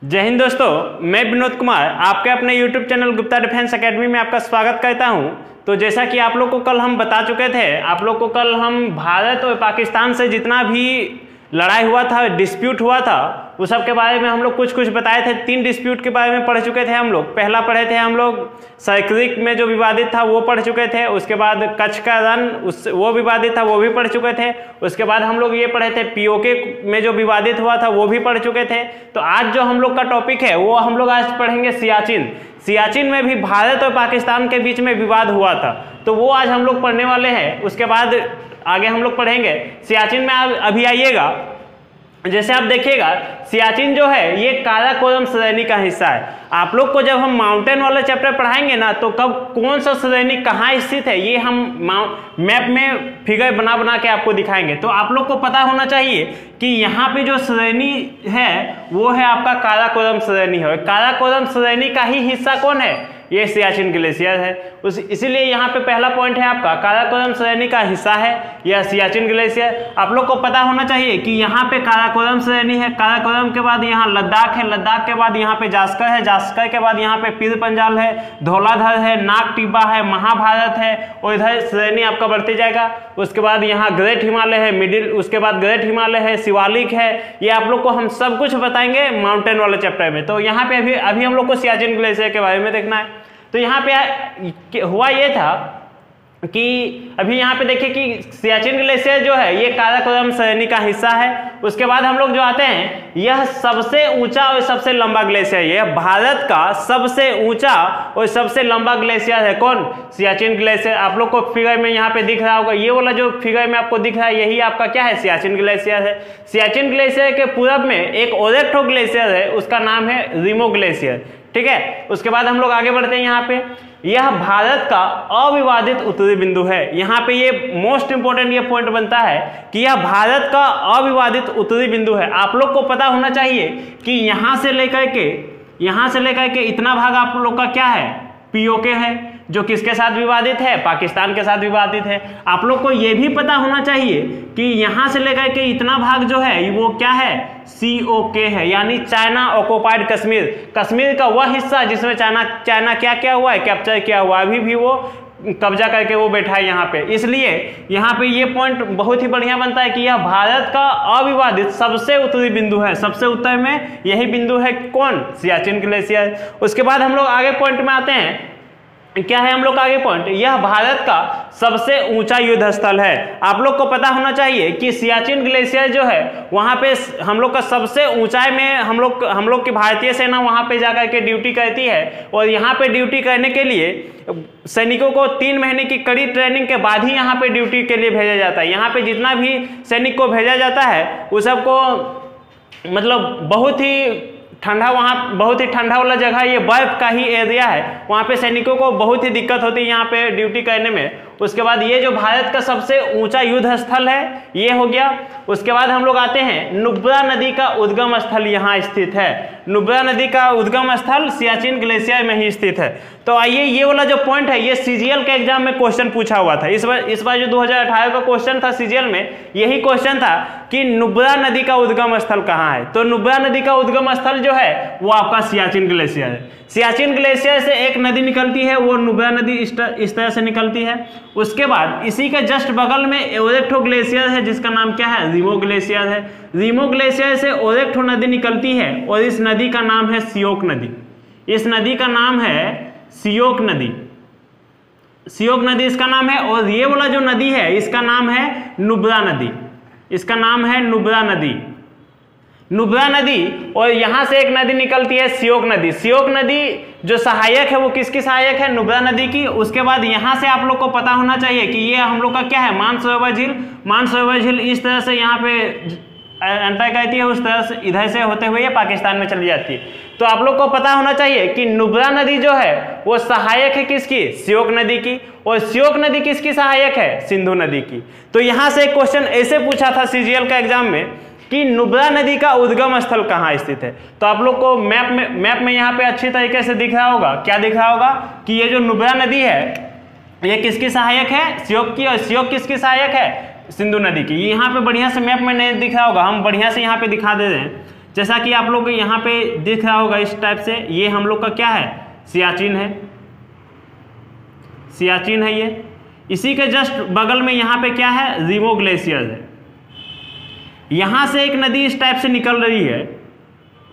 जय हिंद दोस्तों, मैं विनोद कुमार आपके अपने YouTube channel Gupta defence academy में आपका स्वागत करता हूं। तो जैसा कि आप लोग को कल हम बता चुके थे, आप लोग को कल हम भारत और पाकिस्तान से जितना भी लड़ाई हुआ था, डिस्प्यूट हुआ था, उस सब के बारे में हम लोग कुछ बताए थे। 3 डिस्प्यूट के बारे में पढ़ चुके थे हम लोग। पहला पढ़े थे हम लोग सर्किक में जो विवादित था वो पढ़ चुके थे। उसके बाद कच्छ का रण वो विवादित था, वो भी पढ़ चुके थे। उसके बाद हम लोग ये पढ़े थे पीओके में जो विवादित हुआ था वो भी पढ़ चुके थे। तो आज जो हम लोग का टॉपिक है वो हम लोग आज पढ़ेंगे सियाचिन। सियाचिन में भी भारत और पाकिस्तान के बीच में विवाद हुआ था, तो वो आज हम लोग पढ़ने वाले हैं। उसके बाद आगे हम लोग पढ़ेंगे सियाचिन में। आप अभी आइएगा, जैसे आप देखिएगा सियाचिन जो है ये काराकोरम श्रेणी का हिस्सा है। आप लोग को जब हम माउंटेन वाला चैप्टर पढ़ाएंगे ना, तो कब कौन सा श्रेणी कहाँ स्थित है ये हम मैप में फिगर बना के आपको दिखाएंगे। तो आप लोग को पता होना चाहिए कि यहाँ पे जो श्रेणी है वो है आपका काराकोरम श्रेणी है। काराकोरम श्रेणी का ही हिस्सा कौन है? ये सियाचिन ग्लेशियर है। इसीलिए यहाँ पे पहला पॉइंट है आपका काराकोरम श्रेणी का हिस्सा है यह सियाचिन ग्लेशियर। आप लोग को पता होना चाहिए कि यहाँ पे काराकोरम श्रेणी है। काराकोरम के बाद यहाँ लद्दाख है, लद्दाख के बाद यहाँ पे जास्कर है, जास्कर के बाद यहाँ पे पीर पंजाल है, धौलाधर है, नाग टिब्बा है, महाभारत है, और इधर श्रेणी आपका बढ़ते जाएगा। उसके बाद यहाँ ग्रेट हिमालय है, मिडिल, उसके बाद ग्रेट हिमालय है, शिवालिक है। ये आप लोग को हम सब कुछ बताएंगे माउंटेन वाले चैप्टर में। तो यहाँ पे अभी हम लोग को सियाचिन ग्लेशियर के बारे में देखना है। तो यहाँ पे हुआ ये था कि अभी यहाँ पे देखिए कि सियाचिन ग्लेशियर जो है ये काराकोरम श्रेणी का हिस्सा है। उसके बाद हम लोग जो आते हैं, यह सबसे ऊंचा और सबसे लंबा ग्लेशियर है। यह भारत का सबसे ऊंचा और सबसे लंबा ग्लेशियर है। कौन? सियाचिन ग्लेशियर। आप लोग को फिगर में यहाँ पे दिख रहा होगा, ये वाला जो फिगर में आपको दिख रहा है यही आपका क्या है? सियाचिन ग्लेशियर है। सियाचिन ग्लेशियर के पूरब में एक और एक ठो ग्लेशियर है, उसका नाम है रिमो ग्लेशियर। ठीक है, उसके बाद हम लोग आगे बढ़ते हैं। यहाँ पे यह भारत का अविवादित उत्तरी बिंदु है। यहाँ पे ये मोस्ट इंपोर्टेंट ये पॉइंट बनता है कि यह भारत का अविवादित उत्तरी बिंदु है। आप लोग को पता होना चाहिए कि यहाँ से लेकर के इतना भाग आप लोग का क्या है? पीओके है, जो किसके साथ विवादित है? पाकिस्तान के साथ विवादित है। आप लोग को यह भी पता होना चाहिए कि यहां से लेकर के इतना भाग जो है वो क्या है? सीओके है, यानी चाइना ऑक्युपाइड कश्मीर। कश्मीर का वह हिस्सा जिसमें चाइना क्या क्या हुआ है? कैप्चर किया हुआ, अभी भी वो कब्जा करके वो बैठा है यहाँ पे। इसलिए यहाँ पे ये पॉइंट बहुत ही बढ़िया बनता है कि यह भारत का अविवादित सबसे उत्तरी बिंदु है। सबसे उत्तर में यही बिंदु है। कौन? सियाचिन ग्लेशियर। उसके बाद हम लोग आगे पॉइंट में आते हैं। क्या है हम लोग का आगे पॉइंट? यह भारत का सबसे ऊंचा युद्ध स्थल है। आप लोग को पता होना चाहिए कि सियाचिन ग्लेशियर जो है वहां पे हम लोग का सबसे ऊंचाई में हम लोग की भारतीय सेना वहां पे जाकर के ड्यूटी करती है। और यहाँ पे ड्यूटी करने के लिए सैनिकों को 3 महीने की कड़ी ट्रेनिंग के बाद ही यहाँ पे ड्यूटी के लिए भेजा जाता है। यहाँ पे जितना भी सैनिक को भेजा जाता है उस सबको मतलब बहुत ही ठंडा वाला जगह, ये बर्फ का ही एरिया है। वहाँ पे सैनिकों को बहुत ही दिक्कत होती है यहाँ पे ड्यूटी करने में। उसके बाद ये जो भारत का सबसे ऊंचा युद्ध स्थल है ये हो गया। उसके बाद हम लोग आते हैं, नुब्रा नदी का उद्गम स्थल यहाँ स्थित है। नुब्रा नदी का उद्गम स्थल सियाचिन ग्लेशियर में ही स्थित है। तो आइए, ये वाला जो पॉइंट है ये सीजीएल के एग्जाम में क्वेश्चन पूछा हुआ था। इस बार जो 2018 का क्वेश्चन था सीजीएल में, यही क्वेश्चन था कि नुब्रा नदी का उद्गम स्थल कहाँ है। तो नुब्रा नदी का उद्गम स्थल जो है वो आपका सियाचिन ग्लेशियर है। सियाचिन ग्लेशियर से एक नदी निकलती है, वो नुब्रा नदी इस तरह से निकलती है। उसके बाद इसी के जस्ट बगल में और एक ठो ग्लेशियर है जिसका नाम क्या है? रिमो ग्लेशियर है। रिमो ग्लेशियर से और एक ठो नदी निकलती है और इस नदी का नाम है सियोक नदी। इस नदी का नाम है सियोक नदी। सियोक नदी इसका नाम है। और ये वाला जो नदी है इसका नाम है नुब्रा नदी। इसका नाम है नुब्रा नदी। नुब्रा नदी, और यहां से एक नदी निकलती है सियोक नदी। सियोक नदी जो सहायक है वो किसकी सहायक है? नुब्रा नदी की। उसके बाद यहां से आप लोग को पता होना चाहिए कि ये हम लोग का क्या है? मानसरोवर झील। मानसरोवर झील इस तरह से यहाँ पे एंटर करती है, उस तरह से इधर से होते हुए ये पाकिस्तान में चली जाती है। तो आप लोग को पता होना चाहिए कि नुब्रा नदी जो है वो सहायक है किसकी? सियोक नदी की। और सियोक नदी किसकी सहायक है? सिंधु नदी की। तो यहां से एक क्वेश्चन ऐसे पूछा था सीजीएल का एग्जाम में कि नुब्रा नदी का उद्गम स्थल कहाँ स्थित है। तो आप लोग को मैप में यहाँ पे अच्छी तरीके से दिख रहा होगा। क्या दिख रहा होगा कि ये जो नुब्रा नदी है ये किसकी सहायक है? सियोक की। और सियोक किसकी सहायक है? सिंधु नदी की। यहाँ पे बढ़िया से मैप में नहीं दिख रहा होगा, हम बढ़िया से यहाँ पे दिखा दे रहे हैं जैसा कि आप लोग को यहाँ पे दिख रहा होगा इस टाइप से, ये हम लोग का क्या है, सियाचिन है, सियाचिन है ये। इसी के जस्ट बगल में यहाँ पे क्या है, रीमो ग्लेशियर है। यहाँ से एक नदी इस टाइप से निकल रही है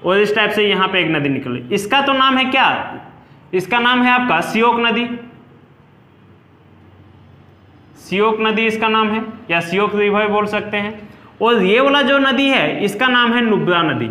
और इस टाइप से यहाँ पे एक नदी निकल रही, इसका तो नाम है क्या, इसका नाम है आपका सियोक नदी, सियोक नदी इसका नाम है, या सियोक रिवर बोल सकते हैं। और ये वाला जो नदी है इसका नाम है नुब्रा नदी,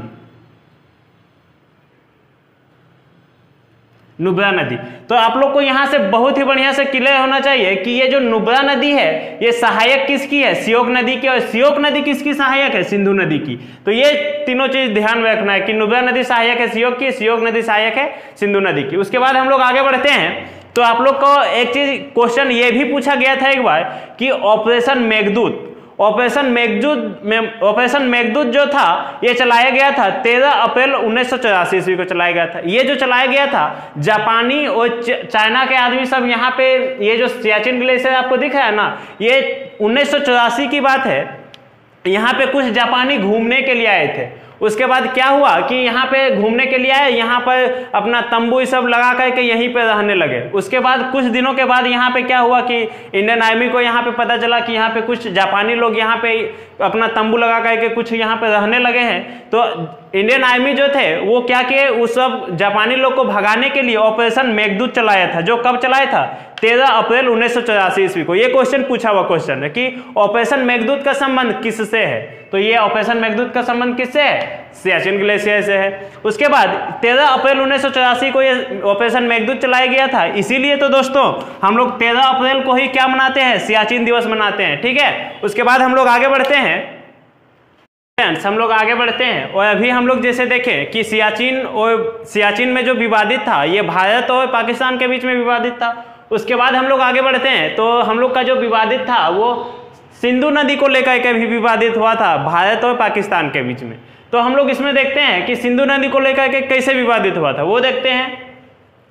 नुब्रा नदी। तो आप लोग को यहां से बहुत ही बढ़िया से क्लियर होना चाहिए कि ये जो नुब्रा नदी है ये सहायक किसकी है, सियोक नदी की, और सियोक नदी किसकी सहायक है, सिंधु नदी की। तो ये तीनों चीज ध्यान में रखना है कि नुब्रा नदी सहायक है सियोक की, सियोक नदी सहायक है सिंधु नदी की। उसके बाद हम लोग आगे बढ़ते हैं, तो आप लोग को एक चीज क्वेश्चन ये भी पूछा गया था एक बार कि ऑपरेशन मेघदूत, ऑपरेशन मेघदूत जो था ये चलाया गया था 13 अप्रैल 1984 ईस्वी को चलाया गया था। ये जो चलाया गया था जापानी और चाइना के आदमी सब यहाँ पे, ये जो सियाचिन ग्लेशियर आपको दिख रहा है ना, ये 1984 की बात है। यहाँ पे कुछ जापानी घूमने के लिए आए थे। उसके बाद क्या हुआ कि यहाँ पे घूमने के लिए आए, यहाँ पर अपना तंबू सब लगा करके यहीं पे रहने लगे। उसके बाद कुछ दिनों के बाद यहाँ पे क्या हुआ कि इंडियन आर्मी को यहाँ पे पता चला कि यहाँ पे कुछ जापानी लोग यहाँ पे अपना तंबू लगा करके कुछ यहाँ पे रहने लगे हैं। तो इंडियन आर्मी जो थे वो क्या किए, उस सब जापानी लोग को भगाने के लिए ऑपरेशन मेघदूत चलाया था, जो कब चलाया था, 13 अप्रैल 1984 ईस्वी को। ये क्वेश्चन पूछा हुआ क्वेश्चन है कि ऑपरेशन मेघदूत का संबंध किससे है। तो ये ऑपरेशन मेघदूत का संबंध किससे है, सियाचिन ग्लेशियर से है। उसके बाद 13 अप्रैल 1984 को ये ऑपरेशन मेघदूत चलाया गया था। इसीलिए तो दोस्तों हम लोग 13 अप्रैल को ही क्या मनाते हैं, सियाचिन दिवस मनाते हैं। ठीक है, उसके बाद हम लोग आगे बढ़ते हैं, हम लोग आगे बढ़ते हैं। और अभी हम लोग जैसे देखें कि सियाचिन में जो विवादित था ये भारत और पाकिस्तान के बीच में विवादित था। उसके बाद हम लोग आगे बढ़ते हैं, तो हम लोग का जो विवादित था वो सिंधु नदी को लेकर के भी विवादित हुआ था भारत और पाकिस्तान के बीच में। तो हम लोग इसमें देखते हैं कि सिंधु नदी को लेकर के कैसे विवादित हुआ था वो देखते हैं।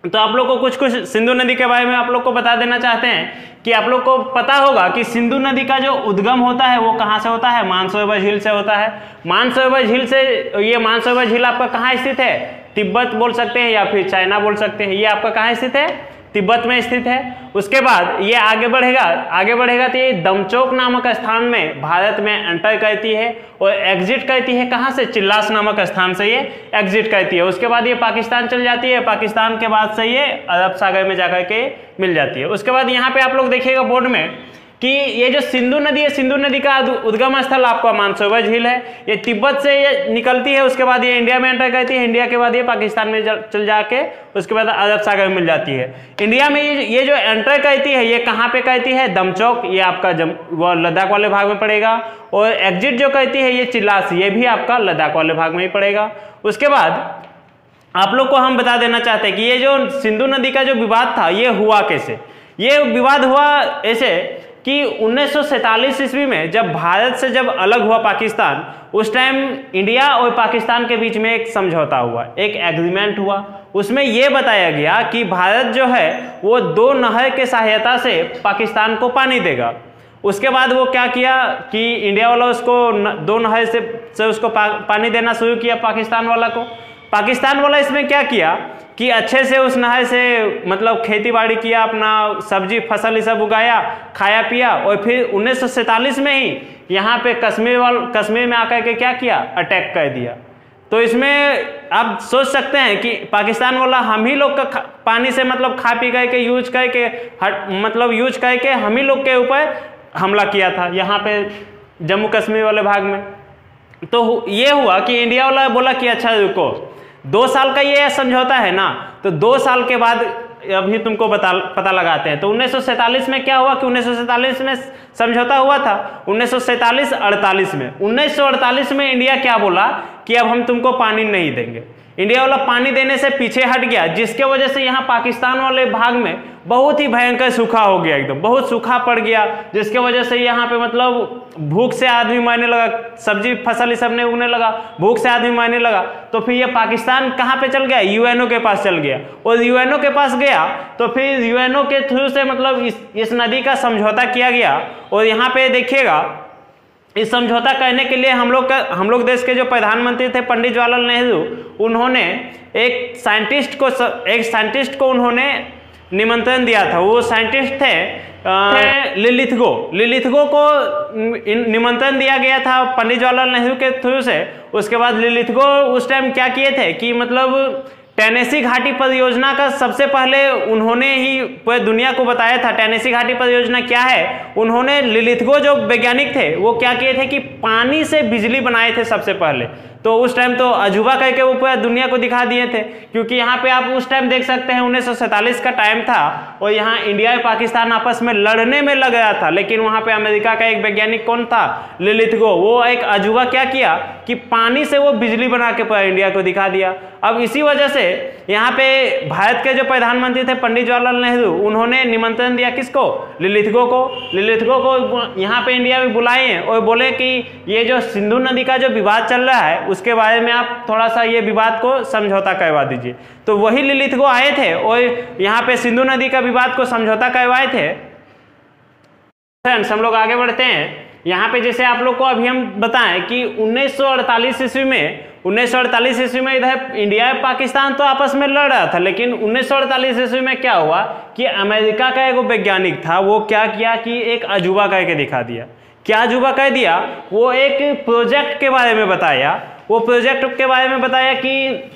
तो आप लोग को कुछ सिंधु नदी के बारे में आप लोग को बता देना चाहते हैं कि आप लोग को पता होगा कि सिंधु नदी का जो उद्गम होता है वो कहाँ से होता है, मानसरोवर झील से होता है। मानसरोवर झील से, ये मानसरोवर झील आपका कहाँ स्थित है, तिब्बत बोल सकते हैं या फिर चाइना बोल सकते हैं। ये आपका कहाँ स्थित है, तिब्बत में स्थित है। उसके बाद ये आगे बढ़ेगा तो ये दमचौक नामक स्थान में भारत में एंटर करती है और एग्जिट करती है कहाँ से, चिल्लास नामक स्थान से ये एग्जिट करती है। उसके बाद ये पाकिस्तान चल जाती है, पाकिस्तान के बाद से ये अरब सागर में जाकर के मिल जाती है। उसके बाद यहाँ पे आप लोग देखिएगा बोर्ड में कि ये जो सिंधु नदी है, सिंधु नदी का उद्गम स्थल आपका मानसरोवर झील है। ये तिब्बत से ये निकलती है, उसके बाद ये इंडिया में एंटर करती है, इंडिया के बाद ये पाकिस्तान में चल जाके उसके बाद अरब सागर में मिल जाती है। इंडिया में ये जो एंटर करती है ये कहाँ पे करती है, दमचौक, ये आपका वो लद्दाख वाले भाग में पड़ेगा। और एग्जिट जो करती है ये चिल्लास, ये भी आपका लद्दाख वाले भाग में ही पड़ेगा। उसके बाद आप लोग को हम बता देना चाहते हैं कि ये जो सिंधु नदी का जो विवाद था ये हुआ कैसे। ये विवाद हुआ ऐसे कि 1947 ईस्वी में जब भारत से जब अलग हुआ पाकिस्तान, उस टाइम इंडिया और पाकिस्तान के बीच में एक समझौता हुआ, एक एग्रीमेंट हुआ। उसमें यह बताया गया कि भारत जो है वो 2 नहर के सहायता से पाकिस्तान को पानी देगा। उसके बाद वो क्या किया कि इंडिया वाला उसको 2 नहर से उसको पानी देना शुरू किया पाकिस्तान वाला को। पाकिस्तान वाला इसमें क्या किया कि अच्छे से उस नहर से मतलब खेती बाड़ी किया, अपना सब्जी फसल ये सब उगाया, खाया पिया। और फिर 1947 में ही यहाँ पे कश्मीर में आकर के क्या किया, अटैक कर दिया। तो इसमें आप सोच सकते हैं कि पाकिस्तान वाला हम ही लोग का पानी से मतलब खा पी करके यूज करके हम ही लोग के ऊपर हमला किया था यहाँ पे जम्मू कश्मीर वाले भाग में। तो ये हुआ कि इंडिया वाला बोला कि अच्छा रुको, 2 साल का ये समझौता है ना, तो 2 साल के बाद अभी तुमको पता लगाते हैं। तो 1947 में क्या हुआ कि 1947 में समझौता हुआ था, 1947-48 में 1948 में इंडिया क्या बोला कि अब हम तुमको पानी नहीं देंगे। इंडिया वाला पानी देने से पीछे हट गया, जिसके वजह से यहाँ पाकिस्तान वाले भाग में बहुत ही भयंकर सूखा हो गया, एकदम बहुत सूखा पड़ गया, जिसके वजह से यहाँ पे मतलब भूख से आदमी मरने लगा, सब्जी फसल ये सब नहीं उगने लगा, भूख से आदमी मरने लगा। तो फिर ये पाकिस्तान कहाँ पे चल गया, यूएनओ के पास चल गया। और यूएनओ के पास गया तो फिर यूएनओ के थ्रू से मतलब इस नदी का समझौता किया गया। और यहाँ पे देखिएगा इस समझौता करने के लिए हम लोग देश के जो प्रधानमंत्री थे पंडित जवाहरलाल नेहरू, उन्होंने एक साइंटिस्ट को उन्होंने निमंत्रण दिया था। वो साइंटिस्ट थे लिलिथगो को निमंत्रण दिया गया था पंडित जवाहरलाल नेहरू के थ्रू से। उसके बाद लिलिथगो उस टाइम क्या किए थे कि मतलब टेनेसी घाटी परियोजना का सबसे पहले उन्होंने ही पूरी दुनिया को बताया था टेनेसी घाटी परियोजना क्या है। उन्होंने लिलिथगो जो वैज्ञानिक थे वो क्या किए थे कि पानी से बिजली बनाए थे सबसे पहले। तो उस टाइम तो अजूबा करके वो पूरा दुनिया को दिखा दिए थे, क्योंकि यहाँ पे आप उस टाइम देख सकते हैं 1947 का टाइम था और यहाँ इंडिया और पाकिस्तान आपस में लड़ने में लग गया था। लेकिन वहाँ पे अमेरिका का एक वैज्ञानिक कौन था, लिलिथगो, वो एक अजूबा क्या किया कि पानी से वो बिजली बना के पूरा इंडिया को दिखा दिया। अब इसी वजह से यहाँ पे भारत के जो प्रधानमंत्री थे पंडित जवाहरलाल नेहरू, उन्होंने निमंत्रण दिया किसको, लिलिथगो को यहाँ पे इंडिया में बुलाए हैं और बोले कि ये जो सिंधु नदी का जो विवाद चल रहा है उसके बारे में आप थोड़ा सा ये विवाद को समझौता करवा दीजिए। तो वही लिलिथगो आए थे और यहाँ पे सिंधु नदी का विवाद को समझौता करवाए थे। फ्रेंड्स, हम लोग आगे बढ़ते हैं। यहाँ पे जैसे आप लोग को अभी हम बताएं कि 1948 ईस्वी में इधर इंडिया और पाकिस्तान तो आपस में लड़ रहा था, लेकिन 1948 ईस्वी में क्या हुआ कि अमेरिका का एक वैज्ञानिक था, वो क्या किया कि एक अजूबा करके दिखा दिया। क्या अजूबा कर दिया, वो एक प्रोजेक्ट के बारे में बताया। वो प्रोजेक्ट के बारे में बताया कि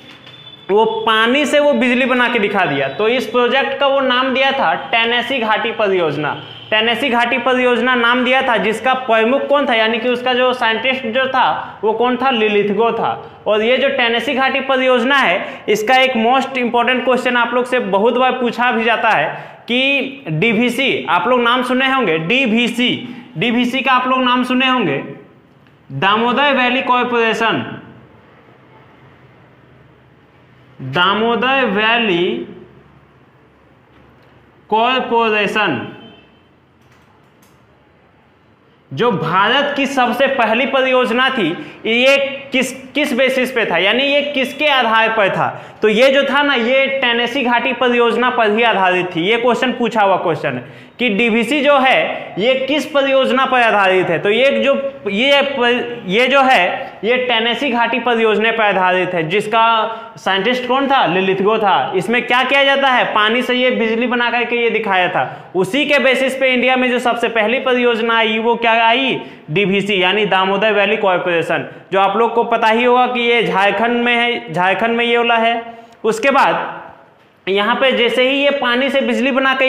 वो पानी से वो बिजली बना के दिखा दिया। तो इस प्रोजेक्ट का वो नाम दिया था टेनेसी घाटी परियोजना। टेनेसी घाटी परियोजना नाम दिया था, जिसका प्रमुख कौन था, यानी कि उसका जो साइंटिस्ट जो था वो कौन था, लिलिथगो था। और ये जो टेनेसी घाटी परियोजना है, इसका एक मोस्ट इंपॉर्टेंट क्वेश्चन आप लोग से बहुत बार पूछा भी जाता है कि डीवीसी, आप लोग नाम सुने होंगे, डीवीसी का आप लोग नाम सुने होंगे, Damodar valley corporation, Damodar valley corporation, जो भारत की सबसे पहली परियोजना थी, ये किस बेसिस पे था, यानी ये किसके आधार पर था। तो ये जो था ना, ये टेनेसी घाटी परियोजना पर ही आधारित थी। ये क्वेश्चन पूछा हुआ क्वेश्चन है कि डीवीसी जो है ये किस परियोजना पर आधारित है। तो ये जो है ये टेनेसी घाटी परियोजना पर आधारित है, जिसका साइंटिस्ट कौन था, लिलिथगो था। इसमें क्या किया जाता है, पानी से ये बिजली बना करके ये दिखाया था। उसी के बेसिस पे इंडिया में जो सबसे पहली परियोजना आई वो क्या आई, डीवीसी, यानी दामोदर वैली कॉर्पोरेशन, जो आप लोग को पता ही होगा कि ये झारखंड में है, झारखंड में ये वाला है। उसके बाद यहाँ पे जैसे ही ये पानी से बिजली बना के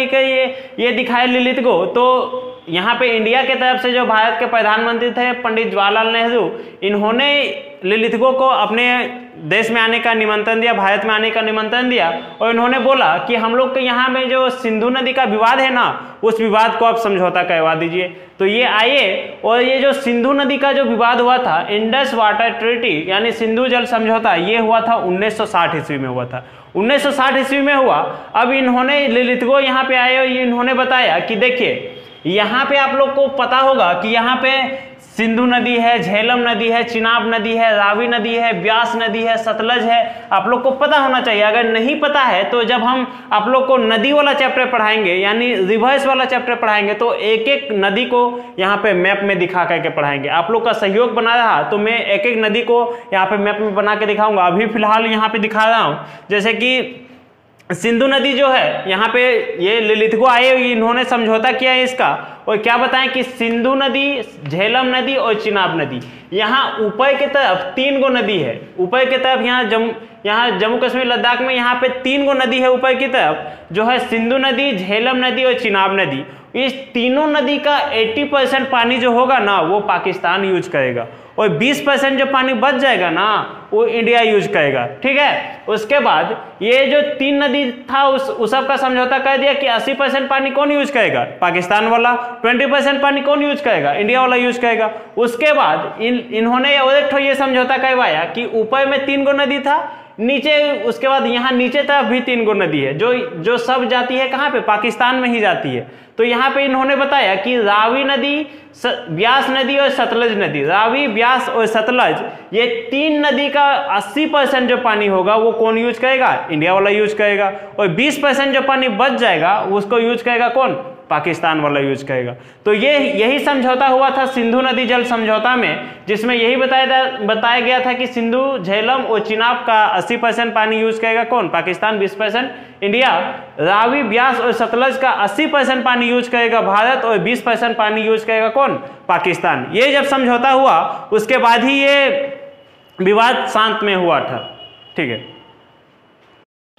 ये दिखाए लिलिथगो, तो यहाँ पे इंडिया के तरफ से जो भारत के प्रधानमंत्री थे पंडित जवाहरलाल नेहरू, इन्होंने लिलिथगो को अपने देश में आने का निमंत्रण दिया, भारत में आने का निमंत्रण दिया और इन्होंने बोला कि हम लोग के यहाँ में जो सिंधु नदी का विवाद है ना, उस विवाद को आप समझौता करवा दीजिए। तो ये आए और ये जो सिंधु नदी का जो विवाद हुआ था, इंडस वाटर ट्रीटी यानी सिंधु जल समझौता, ये हुआ था 1960 ईस्वी में हुआ था, 1960 ईस्वी में हुआ। अब इन्होंने लिलिथगो यहाँ पे आए और इन्होंने बताया कि देखिए यहाँ पे आप लोग को पता होगा कि यहाँ पे सिंधु नदी है, झेलम नदी है, चिनाब नदी है, रावी नदी है, ब्यास नदी है, सतलज है। आप लोग को पता होना चाहिए। अगर नहीं पता है तो जब हम आप लोग को नदी वाला चैप्टर पढ़ाएंगे, यानी रिवर्स वाला चैप्टर पढ़ाएंगे, तो एक एक नदी को यहाँ पे मैप में दिखा करके पढ़ाएंगे। आप लोग का सहयोग बना रहा तो मैं एक एक नदी को यहाँ पे मैप में बना के दिखाऊंगा। अभी फिलहाल यहाँ पे दिखा रहा हूँ, जैसे कि सिंधु नदी जो है, यहाँ पे ये लिलिथगो आए, इन्होंने समझौता किया है इसका। और क्या बताएं कि सिंधु नदी, झेलम नदी और चिनाब नदी, यहाँ ऊपर की तरफ 3 गो नदी है। ऊपर की तरफ यहाँ जम्मू कश्मीर लद्दाख में यहाँ पे 3 गो नदी है ऊपर की तरफ, जो है सिंधु नदी, झेलम नदी और चिनाब नदी। इस तीनों नदी का 80% पानी जो होगा ना, वो पाकिस्तान यूज करेगा और 20% जो पानी बच जाएगा ना, वो इंडिया यूज करेगा। ठीक है। उसके बाद ये जो 3 नदी था उस सब का समझौता कर दिया कि 80% पानी कौन यूज करेगा, पाकिस्तान वाला, 20% पानी कौन यूज करेगा, इंडिया वाला यूज करेगा। उसके बाद इन्होंने और ये समझौता करवाया कि ऊपर में 3 गो नदी था, नीचे उसके बाद यहाँ नीचे तरफ भी 3 गो नदी है, जो सब जाती है कहाँ पे, पाकिस्तान में ही जाती है। तो यहाँ पे इन्होंने बताया कि रावी नदी, ब्यास नदी और सतलज नदी, रावी, ब्यास और सतलज, ये 3 नदी का 80% जो पानी होगा वो कौन यूज करेगा, इंडिया वाला यूज करेगा। और 20% जो पानी बच जाएगा उसको यूज करेगा कौन, पाकिस्तान वाला यूज करेगा। तो ये यही समझौता हुआ था सिंधु नदी जल समझौता में, जिसमें यही बताया गया था कि सिंधु, झेलम और चिनाब का 80% पानी यूज करेगा कौन? पाकिस्तान, 20% इंडिया। रावी, ब्यास और सतलज का 80% पानी यूज करेगा भारत और 20% पानी यूज करेगा कौन? पाकिस्तान। ये जब समझौता हुआ उसके बाद ही ये विवाद शांत में हुआ था। ठीक है,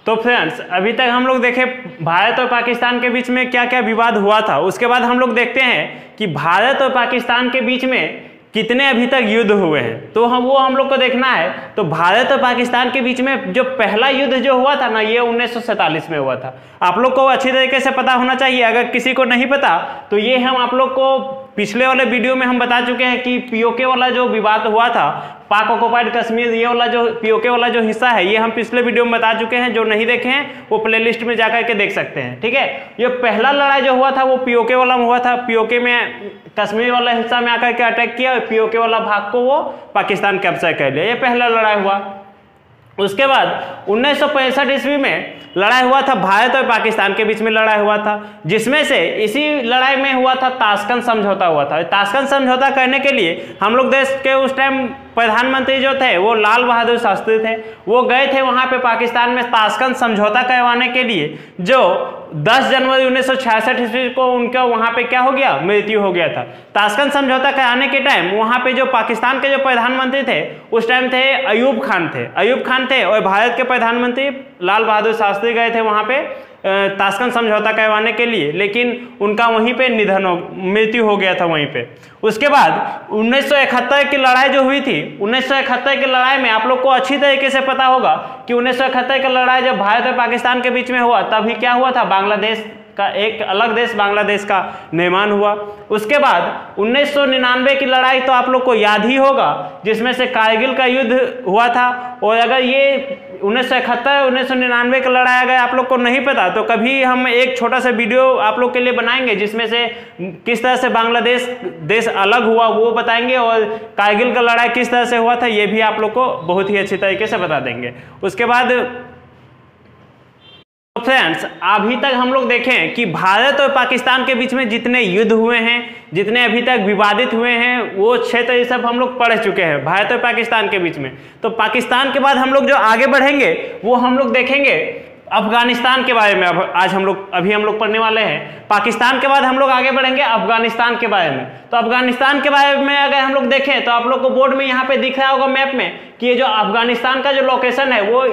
तो फ्रेंड्स अभी तक हम लोग देखे भारत और पाकिस्तान के बीच में क्या क्या विवाद हुआ था। उसके बाद हम लोग देखते हैं कि भारत और पाकिस्तान के बीच में कितने अभी तक युद्ध हुए हैं, तो हम लोग को देखना है। तो भारत और पाकिस्तान के बीच में जो पहला युद्ध जो हुआ था ना, ये 1947 में हुआ था। आप लोग को अच्छी तरीके से पता होना चाहिए। अगर किसी को नहीं पता तो ये हम आप लोग को पिछले वाले वीडियो में हम बता चुके हैं कि पीओके वाला जो विवाद हुआ था, पाक ऑक्युपाइड कश्मीर, ये वाला जो पीओके वाला जो हिस्सा है, ये हम पिछले वीडियो में बता चुके हैं। जो नहीं देखे हैं वो प्लेलिस्ट में जाकर के देख सकते हैं। ठीक है, ये पहला लड़ाई जो हुआ था वो पीओके वाला में हुआ था। पीओके में कश्मीर वाला हिस्सा में आकर के अटैक किया, पीओके वाला भाग को वो पाकिस्तान कैप्चर कर लिया। ये पहला लड़ाई हुआ। उसके बाद 1965 ईस्वी में लड़ाई हुआ था, भारत और पाकिस्तान के बीच में लड़ाई हुआ था, जिसमें से इसी लड़ाई में हुआ था ताशकंद समझौता हुआ था। ताशकंद समझौता करने के लिए हम लोग देश के उस टाइम प्रधानमंत्री जो थे वो लाल बहादुर शास्त्री थे। वो गए थे वहां पे पाकिस्तान में ताशकंद समझौता करवाने के लिए, जो 10 जनवरी 1966 ईस्वी को उनका वहां पे क्या हो गया? मृत्यु हो गया था। ताशकंद समझौता कराने के टाइम वहां पे जो पाकिस्तान के जो प्रधानमंत्री थे उस टाइम थे अयूब खान थे और भारत के प्रधानमंत्री लाल बहादुर शास्त्री गए थे वहां पे ताशकंद समझौता करवाने के लिए, लेकिन उनका वहीं पे मृत्यु हो गया था वहीं पे। उसके बाद 1971 की लड़ाई जो हुई थी, 1971 की लड़ाई में आप लोग को अच्छी तरीके से पता होगा कि 1971 की लड़ाई जब भारत और पाकिस्तान के बीच में हुआ तभी क्या हुआ था? बांग्लादेश का एक अलग देश बांग्लादेश का निर्माण हुआ। उसके बाद 1999 की लड़ाई तो आप लोग को याद ही होगा, जिसमें से कारगिल का युद्ध हुआ था। और अगर ये 1971 1999 की लड़ाई अगर आप लोग को नहीं पता तो कभी हम एक छोटा सा वीडियो आप लोग के लिए बनाएंगे, जिसमें से किस तरह से बांग्लादेश देश अलग हुआ वो बताएंगे और कारगिल का लड़ाई किस तरह से हुआ था ये भी आप लोग को बहुत ही अच्छी तरीके से बता देंगे। उसके बाद फ्रेंड्स अभी तक हम लोग देखें कि भारत और पाकिस्तान के बीच में जितने युद्ध हुए हैं, जितने अभी तक विवादित हुए हैं, वो क्षेत्र ये सब हम लोग पढ़ चुके हैं भारत और पाकिस्तान के बीच में। तो पाकिस्तान के बाद हम लोग जो आगे बढ़ेंगे वो हम लोग देखेंगे अफगानिस्तान के बारे में। आज हम लोग पढ़ने वाले हैं। पाकिस्तान के बाद हम लोग आगे बढ़ेंगे अफगानिस्तान के बारे में। तो अफगानिस्तान के बारे में अगर हम लोग देखें तो आप लोग को बोर्ड में यहाँ पे दिख रहा होगा मैप में कि ये जो अफगानिस्तान का जो लोकेशन है वो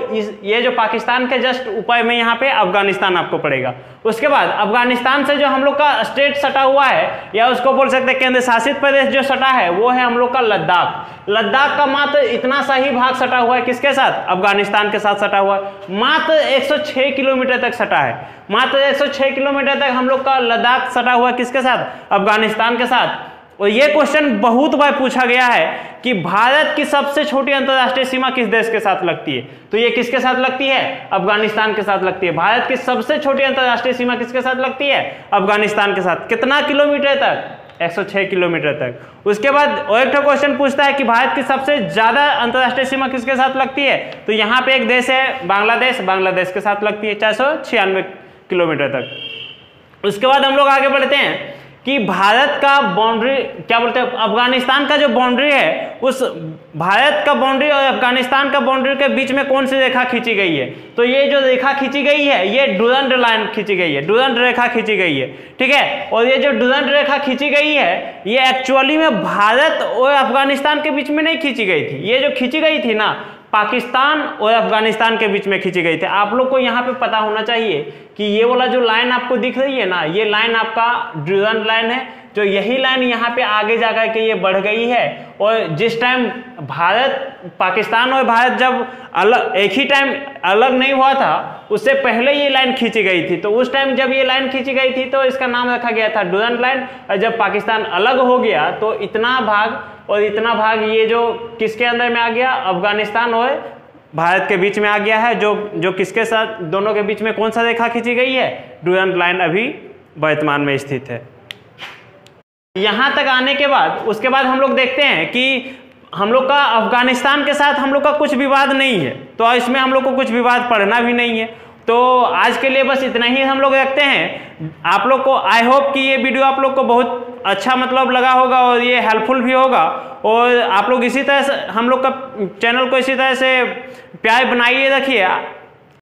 ये जो पाकिस्तान के जस्ट ऊपर में यहाँ पे अफगानिस्तान आपको पड़ेगा। उसके बाद अफगानिस्तान से जो हम लोग का स्टेट सटा हुआ है या उसको बोल सकते हैं केंद्र शासित प्रदेश जो सटा है वो है हम लोग का लद्दाख। लद्दाख का मात्र इतना सा ही भाग सटा हुआ है, किसके साथ? अफगानिस्तान के साथ सटा हुआ है। मात्र 106 किलोमीटर तक सटा है, मात्र 106 किलोमीटर तक हम लोग का लद्दाख सटा हुआ है, किसके साथ? अफगानिस्तान के साथ। और ये क्वेश्चन बहुत बार पूछा गया है कि भारत की सबसे छोटी अंतर्राष्ट्रीय सीमा किस देश के साथ लगती है? तो ये किसके साथ लगती है? अफगानिस्तान के साथ लगती है। भारत की सबसे छोटी अंतर्राष्ट्रीय सीमा किसके साथ लगती है? अफगानिस्तान के साथ। कितना किलोमीटर तक? 106 किलोमीटर तक। उसके बाद और एक क्वेश्चन पूछता है कि भारत की सबसे ज्यादा अंतर्राष्ट्रीय सीमा किसके साथ लगती है? तो यहाँ पे एक देश है बांग्लादेश, बांग्लादेश के साथ लगती है 496 किलोमीटर तक। उसके बाद हम लोग आगे बढ़ते हैं कि भारत का बाउंड्री क्या बोलते हैं, अफगानिस्तान का जो बाउंड्री है उस भारत का बाउंड्री और अफगानिस्तान का बाउंड्री के बीच में कौन सी रेखा खींची गई है? तो ये जो रेखा खींची गई है ये डुरंड लाइन खींची गई है, डुरंड रेखा खींची गई है। ठीक है, और ये जो डुरंड रेखा खींची गई है ये एक्चुअली में भारत और अफगानिस्तान के बीच में नहीं खींची गई थी। ये जो खींची गई थी ना पाकिस्तान और अफगानिस्तान के बीच में खींची गई थी। आप लोग को यहाँ पे पता होना चाहिए कि ये वाला जो लाइन आपको दिख रही है ना, ये लाइन आपका डुरंड लाइन है, जो यही लाइन यहाँ पे आगे जाकर के ये बढ़ गई है। और जिस टाइम पाकिस्तान और भारत जब अलग एक ही टाइम अलग नहीं हुआ था उससे पहले ये लाइन खींची गई थी। तो उस टाइम जब ये लाइन खींची गई थी तो इसका नाम रखा गया था डुरंड लाइन। और जब पाकिस्तान अलग हो गया तो इतना भाग और इतना भाग ये जो किसके अंदर में आ गया? अफगानिस्तान और भारत के बीच में आ गया है। जो किसके साथ, दोनों के बीच में कौन सा रेखा खींची गई है? डुरंड लाइन अभी वर्तमान में स्थित है। यहां तक आने के बाद उसके बाद हम लोग देखते हैं कि हम लोग का अफगानिस्तान के साथ हम लोग का कुछ विवाद नहीं है, तो इसमें हम लोग को कुछ विवाद पढ़ना भी नहीं है। तो आज के लिए बस इतना ही हम लोग रखते हैं। आप लोग को आई होप कि ये वीडियो आप लोग को बहुत अच्छा मतलब लगा होगा और ये हेल्पफुल भी होगा, और आप लोग इसी तरह से हम लोग का चैनल को इसी तरह से प्यार बनाइए रखिए।